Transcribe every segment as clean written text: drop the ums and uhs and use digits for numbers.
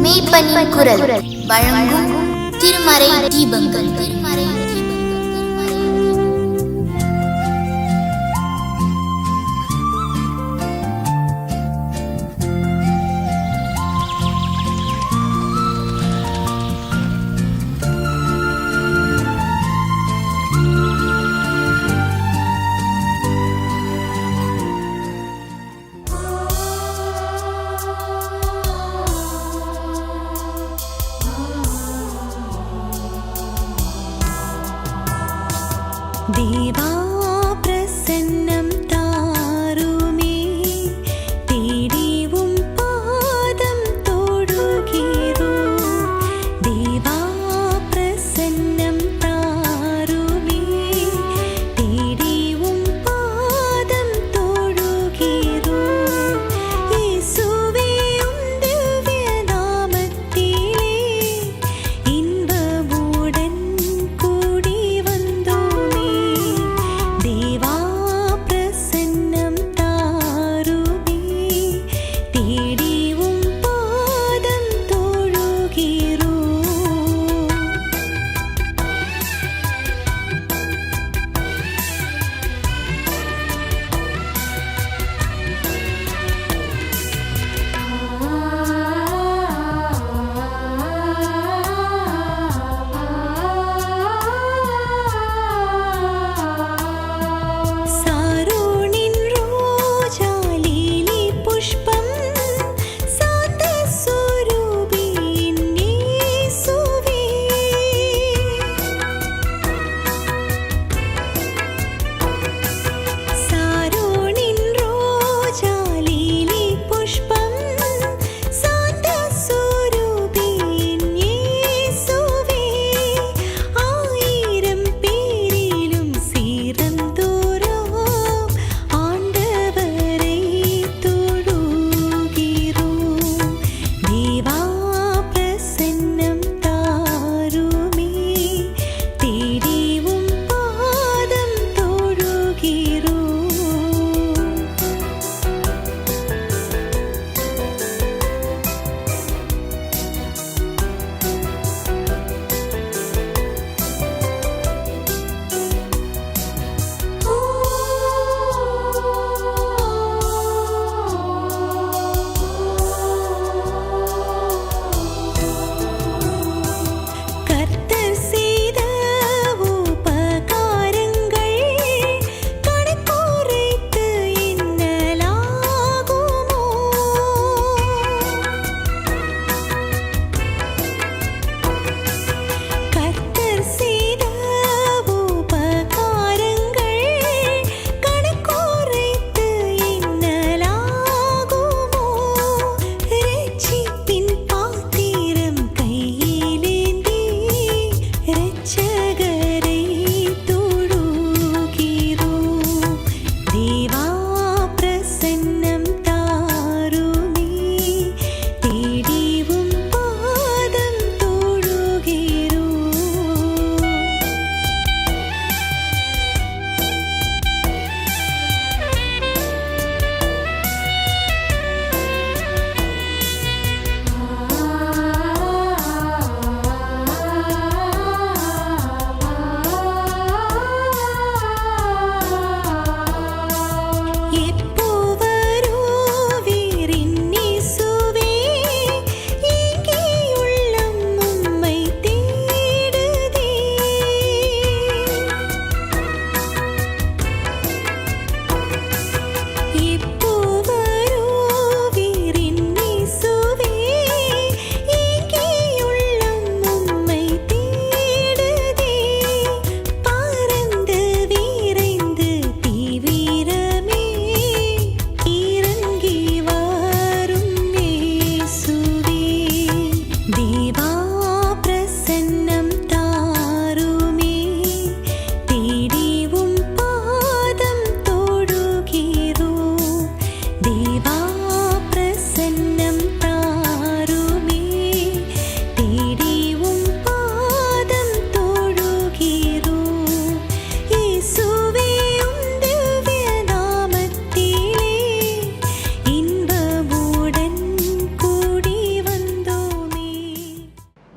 மெய்ப்பனின் குரல் வழங்கும் திருமறை தீபங்கள்.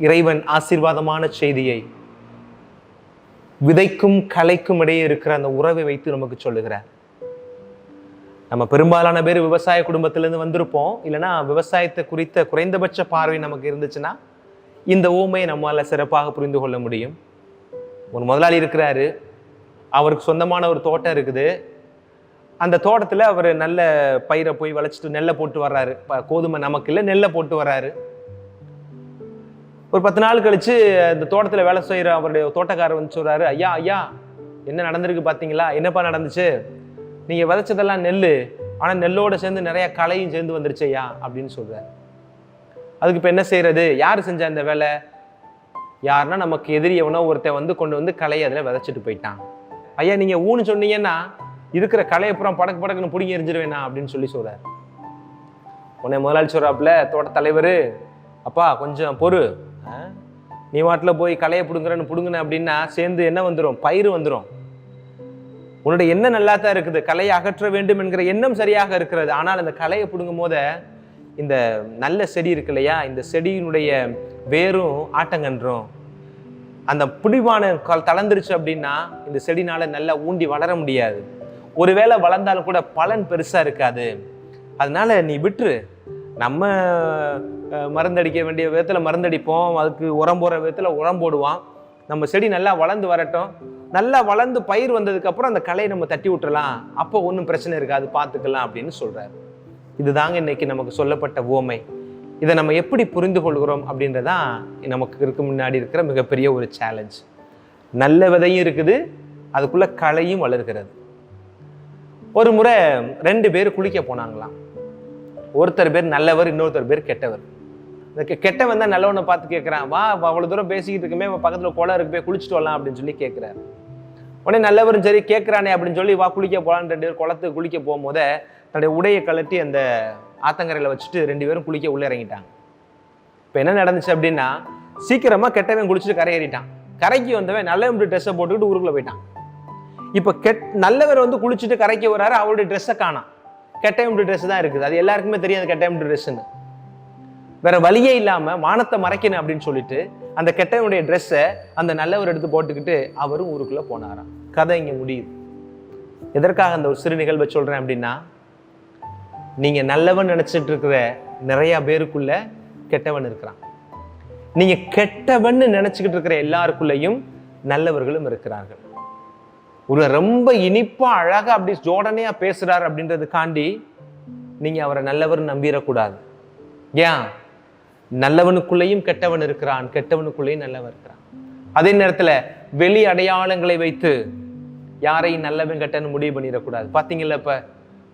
இறைவன் ஆசீர்வாதமான செய்தியை விதைக்கும் கலைக்கும் இடையே இருக்கிற அந்த உறவை வைத்து நமக்கு சொல்லுகிறார். நம்ம பெரும்பாலான பேர் விவசாய குடும்பத்திலிருந்து வந்திருப்போம். இல்லைன்னா விவசாயத்தை குறித்த குறைந்தபட்ச பார்வை நமக்கு இருந்துச்சுன்னா இந்த ஊமையை நம்மால சிறப்பாக புரிந்து கொள்ள முடியும். ஒரு முதலாளி இருக்கிறாரு, அவருக்கு சொந்தமான ஒரு தோட்டம் இருக்குது. அந்த தோட்டத்தில் அவர் நல்ல பயிரை போய் விளைச்சிட்டு நெல்லை போட்டு வர்றாரு. கோதுமை நமக்கு இல்லை, நெல்லை போட்டு வர்றாரு. ஒரு 10 நாள் கழிச்சு இந்த தோட்டத்தில் வேலை செய்கிற அவருடைய தோட்டக்காரர் வந்து சொல்றாரு, ஐயா ஐயா என்ன நடந்திருக்கு பார்த்தீங்களா? என்னப்பா நடந்துச்சு? நீங்கள் விதைச்சதெல்லாம் நெல், ஆனால் நெல்லோடு சேர்ந்து நிறைய களையும் சேர்ந்து வந்துருச்சு ஐயா அப்படின்னு சொல்றாரு. அதுக்கு இப்போ என்ன செய்யறது? யார் செஞ்சா இந்த வேலை? யாருன்னா நமக்கு எதிரி எவனோ ஒருத்தன் வந்து கொண்டு வந்து களையை அதில் விதைச்சிட்டு போயிட்டான். ஐயா நீங்கள் ஊன்னு சொன்னீங்கன்னா இருக்கிற களையப்புறம் படக்கு படக்குன்னு பிடிங்கி எரிஞ்சிருவேண்ணா அப்படின்னு சொல்லி சொல்றாரு. உடனே முதலாளி சொல்றாப்புல, தோட்ட தலைவர், அப்பா கொஞ்சம் பொறு, நீ வாட்டில் போய் களையை பிடுங்குறன்னு பிடுங்குன அப்படின்னா சேர்ந்து என்ன வந்துடும்? பயிர் வந்துடும். உன்னுடைய எண்ணம் நல்லா தான் இருக்குது, களையை அகற்ற வேண்டும் என்கிற எண்ணம் சரியாக இருக்கிறது. ஆனால் அந்த களையை பிடுங்கும் போத இந்த நல்ல செடி இருக்கு இல்லையா, இந்த செடியினுடைய வேரும் ஆட்டங்கன்றும். அந்த பிடிவான தளர்ந்துருச்சு அப்படின்னா இந்த செடினால நல்லா ஊண்டி வளர முடியாது. ஒருவேளை வளர்ந்தாலும் கூட பலன் பெருசா இருக்காது. அதனால நீ விட்டுரு, நம்ம மருந்தடிக்க வேண்டிய விதத்தில் மருந்தடிப்போம், அதுக்கு உரம் போடுற விதத்தில் உரம் போடுவான். நம்ம செடி நல்லா வளர்ந்து வரட்டும், நல்லா வளர்ந்து பயிர் வந்ததுக்கு அப்புறம் அந்த களையை நம்ம தட்டி விட்டுறலாம், அப்போ ஒன்றும் பிரச்சனை இருக்காது, பார்த்துக்கலாம் அப்படின்னு சொல்றாரு. இதுதாங்க இன்னைக்கு நமக்கு சொல்லப்பட்ட உவமை. இதை நம்ம எப்படி புரிந்து கொள்கிறோம் அப்படின்றதான் நமக்கு இருக்க முன்னாடி இருக்கிற மிகப்பெரிய ஒரு சேலஞ்ச். நல்ல விதையும் இருக்குது, அதுக்குள்ள களையும் வளர்கிறது. ஒரு முறை 2 பேர் குளிக்க போனாங்களாம். ஒருத்தர் பேர் நல்லவர், இன்னொருத்தர் பேர் கெட்டவர். இந்த கெட்டவன் தான் நல்லவனை பார்த்து கேட்குறான், வா அவ்வளோ தூரம் பேசிக்கிட்டு இருக்குமே, பக்கத்தில் குளம் இருக்கு, போய் குளிச்சுட்டு வரலாம் அப்படின்னு சொல்லி கேட்குறாரு. உடனே நல்லவரும் சரி கேட்குறானே அப்படின்னு சொல்லி வா குளிக்க போகலான்னு 2 பேர் குளத்துக்கு குளிக்க போகும்போதே தன்னுடைய உடையை கழட்டி அந்த ஆத்தங்கரையில் வச்சுட்டு 2 பேரும் குளிக்க உள்ளே இறங்கிட்டாங்க. இப்போ என்ன நடந்துச்சு அப்படின்னா, சீக்கிரமாக கெட்டவன் குளிச்சுட்டு கரையேறிட்டான். கரைக்கு வந்தவன் நல்லவன் ட்ரெஸ்ஸை போட்டுக்கிட்டு ஊருக்குள்ளே போயிட்டான். இப்போ நல்லவர் வந்து குளிச்சுட்டு கரைக்கு வர்றாரு, அவருடைய ட்ரெஸ்ஸை காணாம், கெட்டவன் ட்ரெஸ் தான் இருக்குது. அது எல்லாருக்குமே தெரியாது கெட்டவன் ட்ரெஸ்ஸுன்னு. வேற வழியே இல்லாம வானத்தை மறைக்கணும் அப்படின்னு சொல்லிட்டு அந்த கெட்டவனுடைய ட்ரெஸ்ஸை அந்த நல்லவர் எடுத்து போட்டுக்கிட்டு அவரும் ஊருக்குள்ள போனாராம். கதை இங்க முடியுது. எதற்காக அந்த ஒரு சிறு நிகழ்வை சொல்றேன் அப்படின்னா, நீங்க நல்லவன் நினைச்சிட்டு இருக்கிற நிறைய பேருக்குள்ள கெட்டவன் இருக்கிறான். நீங்க கெட்டவன் நினைச்சுக்கிட்டு இருக்கிற எல்லாருக்குள்ளேயும் நல்லவர்களும் இருக்கிறார்கள். ஒரு ரொம்ப இனிப்பா அழகா அப்படி ஜோடனையா பேசுறாரு அப்படின்றதுக்காண்டி நீங்க அவரை நல்லவர் நம்பிடக்கூடாது. ஏன்? நல்லவனுக்குள்ளேயும் கெட்டவன் இருக்கிறான், கெட்டவனுக்குள்ளேயும் நல்லவன் இருக்கிறான். அதே நேரத்துல வெளி அடையாளங்களை வைத்து யாரையும் நல்லவன் கெட்டவன் முடிவு பண்ணிடக்கூடாது. பாத்தீங்கல்ல, இப்ப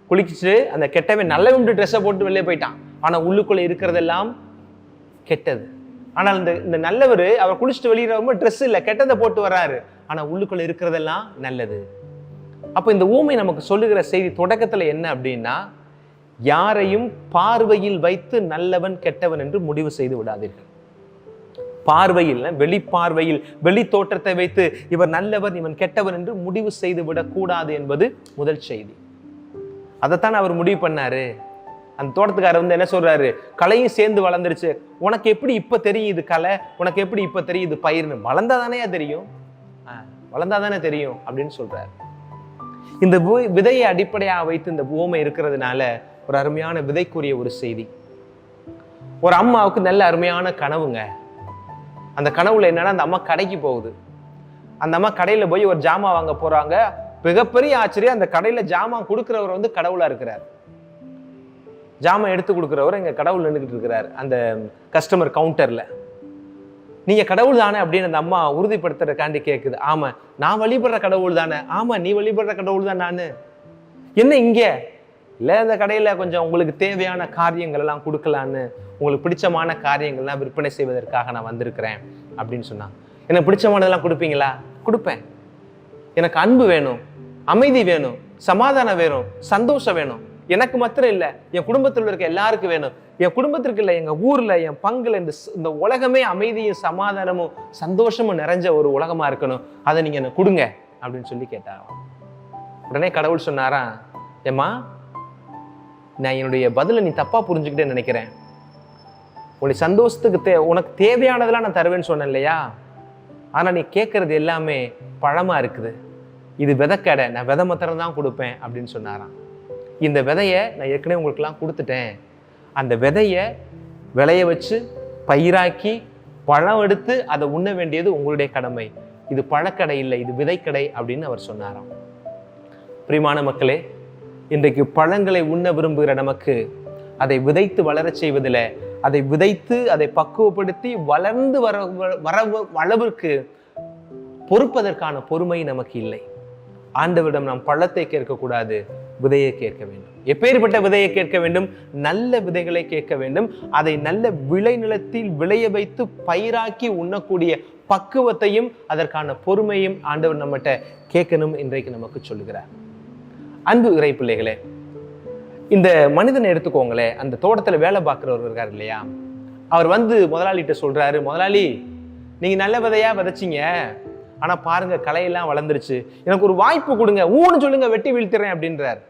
குளிச்சுட்டு அந்த கெட்டவன் நல்லவன் ட்ரெஸ்ஸை போட்டு வெளியே போயிட்டான், ஆனா உள்ளுக்குள்ள இருக்கிறதெல்லாம் கெட்டது. ஆனால் இந்த நல்லவர் அவர் குளிச்சுட்டு வெளியே ரொம்ப ட்ரெஸ் இல்லை, கெட்டதை போட்டு வர்றாரு, ஆனா உள்ளுக்குள்ள இருக்கிறதெல்லாம் நல்லது. அப்ப இந்த ஊமை நமக்கு சொல்லுகிற செய்தி தொடக்கத்துல என்ன அப்படின்னா, யாரையும் பார்வையில் வைத்து நல்லவன் கெட்டவன் என்று முடிவு செய்து விடாதீர்கள். பார்வையில், வெளிப்பார்வையில், வெளி தோற்றத்தை வைத்து இவர் நல்லவன் இவன் கெட்டவன் என்று முடிவு செய்து விடக்கூடாது என்பது முதல் செய்தி. அதைத்தான் அவர் முடிவு பண்ணாரு. அந்த தோட்டத்துக்காரர் வந்து என்ன சொல்றாரு, களையும் சேர்ந்து வளர்ந்துருச்சு, உனக்கு எப்படி இப்ப தெரியும் இது களை, உனக்கு எப்படி இப்ப தெரியும் இது பயிர்னு? வளர்ந்தாதானே தெரியும், வளர்ந்தாதானே தெரியும் அப்படின்னு சொல்றாரு. இந்த விதையை அடிப்படையாக வைத்து இந்த பூமை இருக்கிறதுனால ஒரு அருமையான விதைக்குரிய ஒரு செய்தி. ஒரு அம்மாவுக்கு நல்ல அருமையான கனவுங்க. அந்த கனவுல என்னன்னா, அந்த அம்மா கடைக்கு போகுது. அந்த அம்மா கடையில போய் ஒரு ஜாமான் வாங்க போறாங்க. மிகப்பெரிய ஆச்சரியம், அந்த கடையில ஜாமான் கொடுக்கிறவர் வந்து கடவுளா இருக்கிறார். ஜாமான் எடுத்து கொடுக்கிறவர் இங்க கடவுள் நின்றுகிட்டு இருக்கிறார் அந்த கஸ்டமர் கவுண்டர்ல. நீங்க கடவுள் தானே அப்படின்னு அந்த அம்மா உறுதிப்படுத்துறதுக்காண்டி கேட்குது. ஆமா, நான் வழிபடுற கடவுள் தானே. ஆமா, நீ வழிபடுற கடவுள் தான் நானு. என்ன இங்க இல்லை, அந்த கடையில் கொஞ்சம் உங்களுக்கு தேவையான காரியங்கள் எல்லாம் கொடுக்கலான்னு, உங்களுக்கு பிடிச்சமான காரியங்கள்லாம் விற்பனை செய்வதற்காக நான் வந்திருக்கிறேன் அப்படின்னு சொன்னான். எனக்கு பிடிச்சமானதெல்லாம் கொடுப்பீங்களா? கொடுப்பேன். எனக்கு அன்பு வேணும், அமைதி வேணும், சமாதானம் வேணும், சந்தோஷம் வேணும். எனக்கு மாத்திரம் இல்லை, என் குடும்பத்தில் இருக்க எல்லாருக்கும் வேணும். என் குடும்பத்திற்கு இல்லை, எங்க ஊர்ல, என் பங்குல இந்த உலகமே அமைதியும் சமாதானமும் சந்தோஷமும் நிறைஞ்ச ஒரு உலகமா இருக்கணும். அதை நீங்க எனக்கு கொடுங்க அப்படின்னு சொல்லி கேட்டாராம். உடனே கடவுள் சொன்னாரா, ஏம்மா, நான் என்னுடைய பதிலை நீ தப்பா புரிஞ்சுக்கிட்டேன்னு நினைக்கிறேன். உன்னுடைய சந்தோஷத்துக்கு உனக்கு தேவையானதெல்லாம் நான் தருவேன்னு சொன்னேன் இல்லையா? ஆனா நீ கேட்கறது எல்லாமே பழமா இருக்குது. இது விதைக்கடை, நான் விதை மாத்திரம் தான் கொடுப்பேன் அப்படின்னு சொன்னாராம். இந்த விதையை நான் ஏற்கனவே உங்களுக்குலாம் கொடுத்துட்டேன். அந்த விதையை விளைய வச்சு பயிராக்கி பழம் எடுத்து அதை உண்ண வேண்டியது உங்களுடைய கடமை. இது பழக்கடை இல்லை, இது விதைக்கடை அப்படின்னு அவர் சொன்னாராம். பிரியமான மக்களே, இன்றைக்கு பழங்களை உண்ண விரும்புகிற நமக்கு அதை விதைத்து வளரச் செய்வதில், அதை விதைத்து அதை பக்குவப்படுத்தி வளர்ந்து அளவிற்கு பொறுப்பதற்கான பொறுமை நமக்கு இல்லை. ஆண்டவரிடம் நாம் பழத்தை கேட்கக்கூடாது, விதையை கேட்க வேண்டும். எப்பேற்பட்ட விதையை கேட்க வேண்டும்? நல்ல விதைகளை கேட்க வேண்டும். அதை நல்ல விளைநிலத்தில் விளைய வைத்து பயிராக்கி உண்ணக்கூடிய பக்குவத்தையும் அதற்கான பொறுமையும் ஆண்டவர் நம்மகிட்ட கேட்கணும் இன்றைக்கு நமக்கு சொல்லுகிறார். அன்பு இறை பிள்ளைகளே, இந்த மனிதனை எடுத்துக்கோங்களேன். அந்த தோட்டத்தில் வேலை பார்க்குறவர் இருக்கார் இல்லையா? அவர் வந்து முதலாளிகிட்ட சொல்றாரு, முதலாளி நீங்க நல்ல விதையா விதைச்சிங்க, ஆனா பாருங்க களையெல்லாம் வளர்ந்துருச்சு, எனக்கு ஒரு வாய்ப்பு கொடுங்க, ஊன்னு சொல்லுங்க, வெட்டி வீழ்த்துறேன் அப்படின்றார்.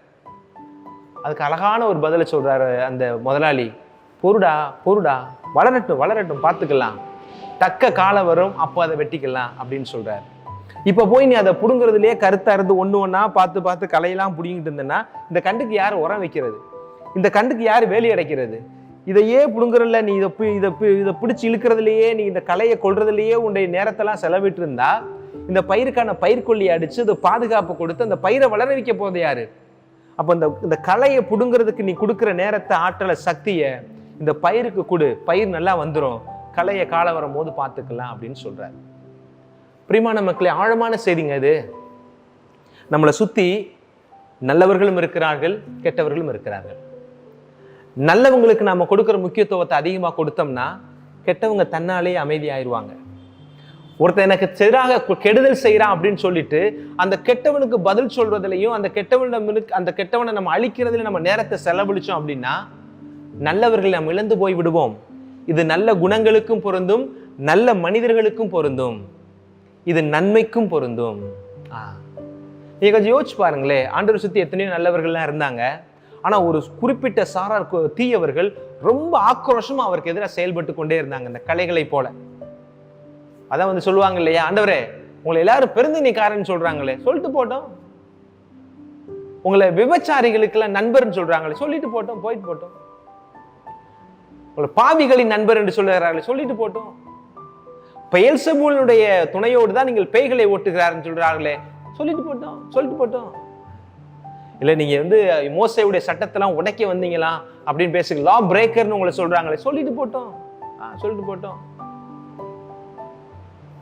அதுக்கு அழகான ஒரு பதிலை சொல்றாரு அந்த முதலாளி, பொருடா பொருடா, வளரட்டும் வளரட்டும், பார்த்துக்கலாம், தக்க காலம் வரும், அப்போ அதை வெட்டிக்கலாம் அப்படின்னு சொல்றாரு. இப்ப போய் நீ அதை புடுங்குறதுலயே கருத்தா இருந்து ஒண்ணு ஒன்னா பார்த்து பார்த்து களையெல்லாம் புடிங்கிட்டு இருந்தேன்னா இந்த கண்டுக்கு யார் உரம் வைக்கிறது? இந்த கண்டுக்கு யார் வேலி அடைக்கிறது? இதையே புடுங்குறதுல நீ இதை பிடிச்சி இழுக்கிறதுலையே, நீ இந்த களையை கொள்றதுலயே உன்னுடைய நேரத்தெல்லாம் செலவிட்டு இருந்தா இந்த பயிருக்கான பயிர்கொல்லியை அடிச்சு அதை பாதுகாப்பு கொடுத்து அந்த பயிரை வளர வைக்க போறது யாரு? அப்ப இந்த களையை புடுங்கிறதுக்கு நீ கொடுக்குற நேரத்தை, ஆற்றலை, சக்தியை இந்த பயிருக்கு கொடு, பயிர் நல்லா வந்துடும், களையை காலம் வரும் போது பார்த்துக்கலாம் அப்படின்னு சொல்றாரு. பிரியமான மக்களே, ஆழமான செய்திங்க இது. நம்மளை சுத்தி நல்லவர்களும் இருக்கிறார்கள், கெட்டவர்களும் இருக்கிறார்கள். நல்லவங்களுக்கு நாம கொடுக்குற முக்கியத்துவத்தை அதிகமாக கொடுத்தோம்னா கெட்டவங்க தன்னாலே அமைதியாயிருவாங்க. ஒருத்தர் எனக்கு எதிராக கெடுதல் செய்யறான் அப்படின்னு சொல்லிட்டு அந்த கெட்டவனுக்கு பதில் சொல்றதுலையும் அந்த கெட்டவனை நம்ம அழிக்கிறதுல நம்ம நேரத்தை செலவழிச்சோம் அப்படின்னா நல்லவர்களை நம்ம இழந்து போய் விடுவோம். இது நல்ல குணங்களுக்கும் பொருந்தும், நல்ல மனிதர்களுக்கும் பொருந்தும், இது நன்மைக்கும் பொருந்தும். நீங்க கொஞ்சம் யோசிச்சு பாருங்களேன். ஆண்டவர் சுத்தி எத்தனையோ நல்லவர்கள்லாம் இருந்தாங்க. ஆனா ஒரு குறிப்பிட்ட சாரார் தீயவர்கள் ரொம்ப ஆக்ரோஷமா அவருக்கு எதிராக செயல்பட்டு கொண்டே இருந்தாங்க, இந்த கலைகளை போல. அதான் வந்து சொல்லுவாங்க இல்லையா, ஆண்டவரே உங்களை எல்லாரும் பெருந்தினிக்காரன்னு சொல்றாங்களே, சொல்லிட்டு போட்டோம். உங்களை விபச்சாரிகளுக்கெல்லாம் நண்பர்னு சொல்றாங்களே, சொல்லிட்டு போட்டோம், போயிட்டு போட்டோம். உங்களை பாவிகளின் நண்பர் என்று சொல்லுகிறார்களே, சொல்லிட்டு போட்டோம். பெயல்செபூலுடைய துணையோடு தான் நீங்கள் பேய்களை ஓட்டுகிறாருன்னு சொல்றாங்களே, சொல்லிட்டு போட்டோம், சொல்லிட்டு போட்டோம். இல்ல நீங்க வந்து மோசேயுடைய சட்டத்தெல்லாம் உடைக்க வந்தீங்களா அப்படின்னு பேசுங்க, லா பிரேக்கர்னு உங்களை சொல்றாங்களே, சொல்லிட்டு போட்டோம், சொல்லிட்டு போட்டோம்.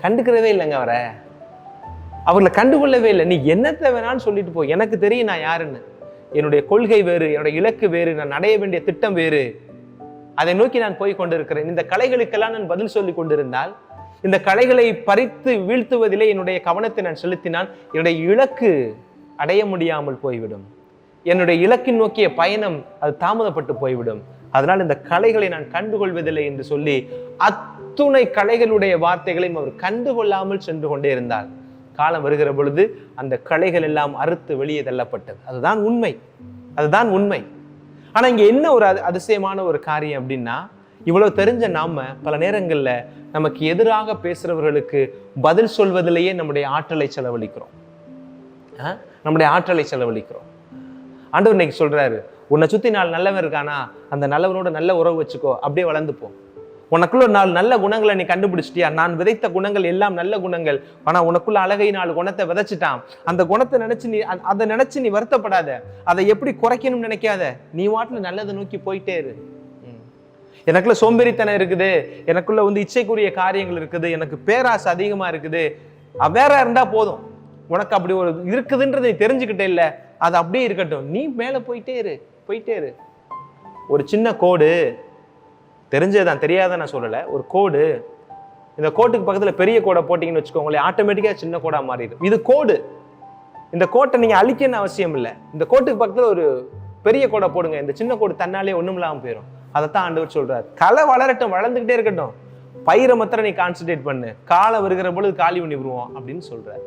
கண்டுக்கிறதே இல்லைங்க அவர்களை கண்டுகொள்ளவே இல்லை. நீ என்னத்தை வேணான்னு சொல்லிட்டு போ, எனக்கு தெரியும் நான் யாருன்னு, என்னுடைய கொள்கை வேறு, என்னுடைய இலக்கு வேறு, நான் அடைய வேண்டிய திட்டம் வேறு, அதை நோக்கி நான் போய் கொண்டிருக்கிறேன். இந்த கலைகளுக்கெல்லாம் நான் பதில் சொல்லி கொண்டிருந்தால், இந்த கலைகளை பறித்து வீழ்த்துவதிலே என்னுடைய கவனத்தை நான் செலுத்தினால் என்னுடைய இலக்கு அடைய முடியாமல் போய்விடும். என்னுடைய இலக்கின் நோக்கிய பயணம் அது தாமதப்பட்டு போய்விடும். அதனால் இந்த கலைகளை நான் கண்டுகொள்வதில்லை என்று சொல்லி அத்துணை கலைகளுடைய வார்த்தைகளையும் அவர் கண்டுகொள்ளாமல் சென்று கொண்டே இருந்தார். காலம் வருகிற பொழுது அந்த கலைகள் எல்லாம் அறுத்து வெளியே தள்ளப்பட்டது. அதுதான் உண்மை, அதுதான் உண்மை. ஆனா இங்க என்ன ஒரு அதிசயமான ஒரு காரியம் அப்படின்னா, இவ்வளவு தெரிஞ்ச நாம பல நேரங்கள்ல நமக்கு எதிராக பேசுறவர்களுக்கு பதில் சொல்வதிலேயே நம்முடைய ஆற்றலை செலவழிக்கிறோம். நம்முடைய ஆற்றலை செலவழிக்கிறோம். ஆண்டவர் இன்னைக்கு சொல்றாரு, உன்னை சுத்தி 4 நல்லவன் இருக்கானா, அந்த நல்லவனோட நல்ல உறவு வச்சுக்கோ, அப்படியே வளர்ந்துப்போம். உனக்குள்ள 4 நல்ல குணங்களை நீ கண்டுபிடிச்சிட்டியா, நான் விதைத்த குணங்கள் எல்லாம் நல்ல குணங்கள், ஆனா உனக்குள்ள அழகை 4 குணத்தை விதைச்சிட்டான். அந்த குணத்தை நினைச்சு நீ வருத்தப்படாத, அதை எப்படி குறைக்கணும்னு நினைக்காத, நீ வாட்டில் நல்லதை நோக்கி போயிட்டே இரு. எனக்குள்ள சோம்பேறித்தனம் இருக்குது, எனக்குள்ள வந்து இச்சைக்குரிய காரியங்கள் இருக்குது, எனக்கு பேராசை அதிகமா இருக்குது, வேற இருந்தா போதும், உனக்கு அப்படி ஒரு இருக்குதுன்றதை தெரிஞ்சுக்கிட்டே இல்ல, அது அப்படியே இருக்கட்டும், நீ மேல போயிட்டே இரு, போயிட்டே இரு. ஒரு சின்ன கோடு, தெரிஞ்சதான் தெரியாத நான் சொல்லல, ஒரு கோடு, இந்த கோட்டுக்கு பக்கத்துல பெரிய கோடை போட்டீங்கன்னு வச்சுக்கோங்களேன், ஆட்டோமேட்டிக்கா சின்ன கோடா மாறிடும். இது கோடு, இந்த கோட்டை நீங்க அழிக்கணும்னு அவசியம் இல்லை. இந்த கோட்டுக்கு பக்கத்துல ஒரு பெரிய கோடை போடுங்க, இந்த சின்ன கோடு தன்னாலே ஒண்ணும் இல்லாம போயிடும். அதைத்தான் ஆண்டவர் சொல்றாரு, கலை வளரட்டும், வளர்ந்துகிட்டே இருக்கட்டும், பயிரை மாத்திரம் நீ கான்சன்ட்ரேட் பண்ணு, காலம் வருகிற பொழுது காலி பண்ணி விடுவோம் அப்படின்னு சொல்றாரு.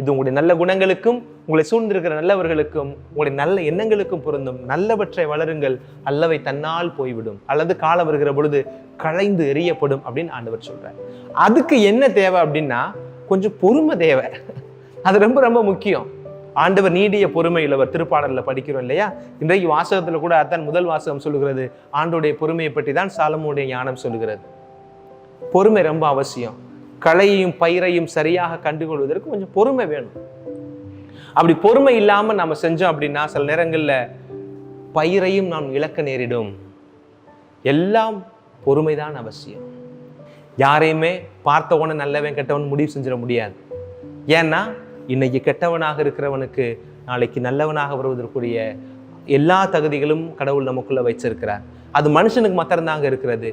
இது உங்களுடைய நல்ல குணங்களுக்கும் உங்களை சூழ்ந்திருக்கிற நல்லவர்களுக்கும் உங்களுடைய நல்ல எண்ணங்களுக்கும் பொருந்தும். நல்லவற்றை வளருங்கள், அல்லவை தன்னால் போய்விடும், அல்லது காலம் வருகிற பொழுது களைந்து எறியப்படும் அப்படின்னு ஆண்டவர் சொல்றார். அதுக்கு என்ன தேவை அப்படின்னா கொஞ்சம் பொறுமை தேவை. அது ரொம்ப ரொம்ப முக்கியம். ஆண்டவர் நீடிய பொறுமை உள்ளவர், திருப்பாடல்ல படிக்கிறோம் இல்லையா? இன்றைக்கு வாசகத்துல கூட அதான் முதல் வாசகம் சொல்லுகிறது. ஆண்டோடைய பொறுமையை பற்றி தான் சாலமோனுடைய ஞானம் சொல்லுகிறது. பொறுமை ரொம்ப அவசியம். களையையும் பயிரையும் சரியாக கண்டுகொள்வதற்கு கொஞ்சம் பொறுமை வேணும். அப்படி பொறுமை இல்லாம நம்ம செஞ்சோம் அப்படின்னா சில நேரங்கள்ல பயிரையும் நாம் இழக்க நேரிடும். எல்லாம் பொறுமைதான் அவசியம். யாரையுமே பார்த்த உடனே நல்லவன் கெட்டவன் முடிவு செஞ்சிட முடியாது. ஏன்னா இன்னைக்கு கெட்டவனாக இருக்கிறவனுக்கு நாளைக்கு நல்லவனாக வருவதற்குரிய எல்லா தகுதிகளும் கடவுள் நமக்குள்ள வச்சிருக்கிறார். அது மனுஷனுக்கு மாத்திரம்தாங்க இருக்கிறது.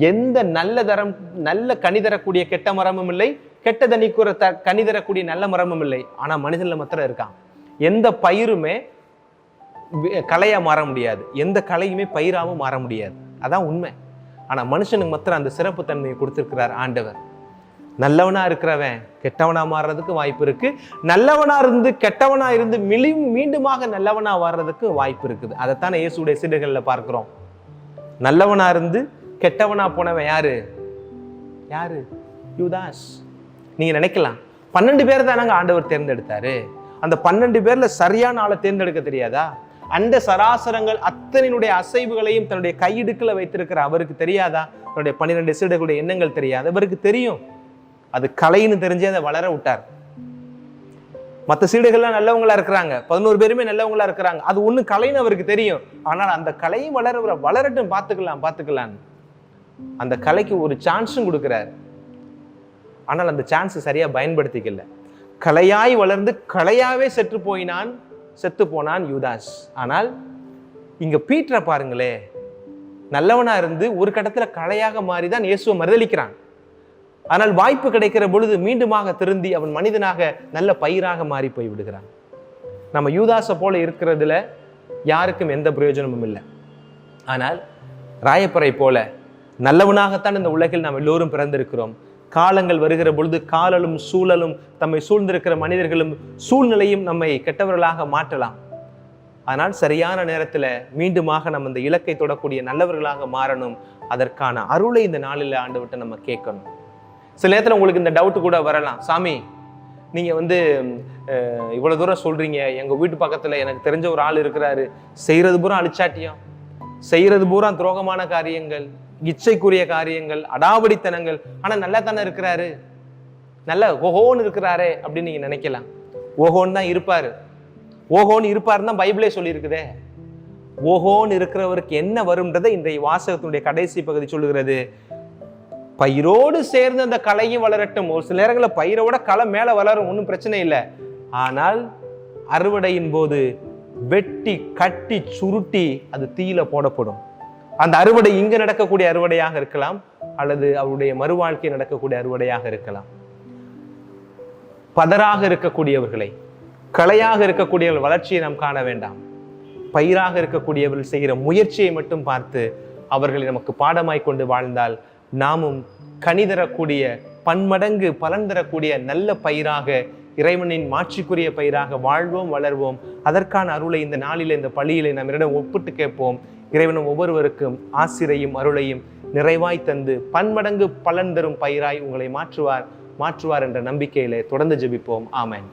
எந்த நல்ல கனி தரக்கூடிய கெட்ட மரமும் இல்லை, கெட்டதை நீக்குற கனி தரக்கூடிய நல்ல மரமும் இல்லை. ஆனா மனிதன்ல மாத்திரம் இருக்கான். எந்த பயிருமே களையா மாற முடியாது, எந்த களையுமே பயிராவும் மாற முடியாது. அதான் உண்மை. ஆனா மனுஷனுக்கு மாத்திரம் அந்த சிறப்பு தன்மையை கொடுத்திருக்கிறார் ஆண்டவர். நல்லவனா இருக்கிறவன் கெட்டவனா மாறுறதுக்கு வாய்ப்பு இருக்கு, நல்லவனா இருந்து கெட்டவனா இருந்து மீண்டுமாக நல்லவனா வர்றதுக்கு வாய்ப்பு இருக்குது. அதைத்தானே இயேசுடைய சீடர்கள்ல பார்க்கிறோம். நல்லவனா இருந்து கெட்டவனா போனவன் யாரு? யூதாஸ். நீங்க நினைக்கலாம் 12 பேர் தானங்க ஆண்டவர் தேர்ந்தெடுத்தாரு. அந்த 12 பேர்ல சரியான ஆளை தேர்ந்தெடுக்க தெரியாதா? அந்த சராசரங்கள் அத்தனையினுடைய அசைவுகளையும் தன்னுடைய கையிடுக்குல வைத்திருக்கிற அவருக்கு தெரியாதா? தன்னுடைய 12 சீடர்களுடைய எண்ணங்கள் தெரியாது, அவருக்கு தெரியும். அது கலைன்னு தெரிஞ்சே அதை வளர விட்டார். மற்ற சீடர்கள்லாம் நல்லவங்களா இருக்கிறாங்க, 11 பேருமே நல்லவங்களா இருக்கிறாங்க. அது ஒண்ணு கலைன்னு அவருக்கு தெரியும். ஆனால் அந்த கலையும் வளரட்டும், பார்த்துக்கலாம். அந்த கலைக்கு ஒரு சான்ஸும் கொடுக்கிறார். ஆனால் அந்த சான்ஸ் சரியா பயன்படுத்திக்கல. கலையாய் வளர்ந்து கலையாவே செத்து போனான் யூதாஸ். ஆனால் இங்க பீட்டரை பாருங்களே, நல்லவனா இருந்து ஒரு கட்டத்துல கலையாக மாறிதான் இயேசுவை மறுதலிக்கிறான். ஆனால் வாய்ப்பு கிடைக்கிற பொழுது மீண்டுமாக திருந்தி அவன் மனிதனாக நல்ல பயிராக மாறி போய் விடுகிறான். நம்ம யூதாஸை போல இருக்கிறதுல யாருக்கும் எந்த பிரயோஜனமும் இல்லை. ஆனால் ராயப்பரை போல நல்லவனாகத்தான் இந்த உலகில் நாம் எல்லோரும் பிறந்திருக்கிறோம். காலங்கள் வருகிற பொழுது காலலும் சூழலும் தம்மை சூழ்ந்திருக்கிற மனிதர்களும் சூழ்நிலையும் நம்மை கெட்டவர்களாக மாற்றலாம். ஆனால் சரியான நேரத்துல மீண்டுமாக நம்ம இந்த இலக்கை தொடக்கூடிய நல்லவர்களாக மாறணும். அதற்கான அருளை இந்த நாளில் ஆண்டவர்கிட்ட நம்ம கேட்கணும். சில நேரத்தில் உங்களுக்கு இந்த டவுட் கூட வரலாம், சாமி நீங்க இவ்வளவு தூரம் சொல்றீங்க, எங்க வீட்டு பக்கத்துல எனக்கு தெரிஞ்ச ஒரு ஆள் இருக்கிறாரு, செய்யறது பூரா அழிச்சாட்டியம், செய்யறது பூரா துரோகமான காரியங்கள், இச்சைக்குரிய காரியங்கள், அடாவடித்தனங்கள், ஆனா நல்லா தானே இருக்கிறாரு, நல்ல ஓஹோன்னு இருக்கிறாரே அப்படின்னு நீங்க நினைக்கலாம். ஓஹோன்னு தான் இருப்பாரு. ஓஹோன்னு இருப்பாருன்னு தான் பைபிளே சொல்லி இருக்குதே. ஓஹோன்னு இருக்கிறவருக்கு என்ன வரும்ன்றதை இன்றைய வாசகத்தினுடைய கடைசி பகுதி சொல்லுகிறது. பயிரோடு சேர்ந்து அந்த களையும் வளரட்டும். ஒரு சில நேரங்களில் பயிரோட களை மேல வளரும், ஒன்றும் பிரச்சனை இல்லை. ஆனால் அறுவடையின் போது வெட்டி கட்டி சுருட்டி அது தீயில போடப்படும். அந்த அறுவடை இங்க நடக்கக்கூடிய அறுவடையாக இருக்கலாம், அல்லது அவருடைய மறுவாழ்க்கை நடக்கக்கூடிய அறுவடையாக இருக்கலாம். பதராக இருக்கக்கூடியவர்களை, களையாக இருக்கக்கூடியவர்கள் வளர்ச்சியை நாம் காண வேண்டாம். பயிராக இருக்கக்கூடியவர்கள் செய்கிற முயற்சியை மட்டும் பார்த்து அவர்களை நமக்கு பாடமாய் கொண்டு வாழ்ந்தால் நாமும் கனி தரக்கூடிய, பன்மடங்கு பலன் தரக்கூடிய நல்ல பயிராக, இறைவனின் மாட்சிக்குரிய பயிராக வாழ்வோம், வளர்வோம். அதற்கான அருளை இந்த நாளில், இந்த பள்ளியிலே நம்மிடம் ஒப்பிட்டு கேட்போம். இறைவனும் ஒவ்வொருவருக்கும் ஆசிரையும் அருளையும் நிறைவாய் தந்து பன்மடங்கு பலன் தரும் பயிராய் உங்களை மாற்றுவார் என்ற நம்பிக்கையிலே தொடர்ந்து ஜெபிப்போம். ஆமென்.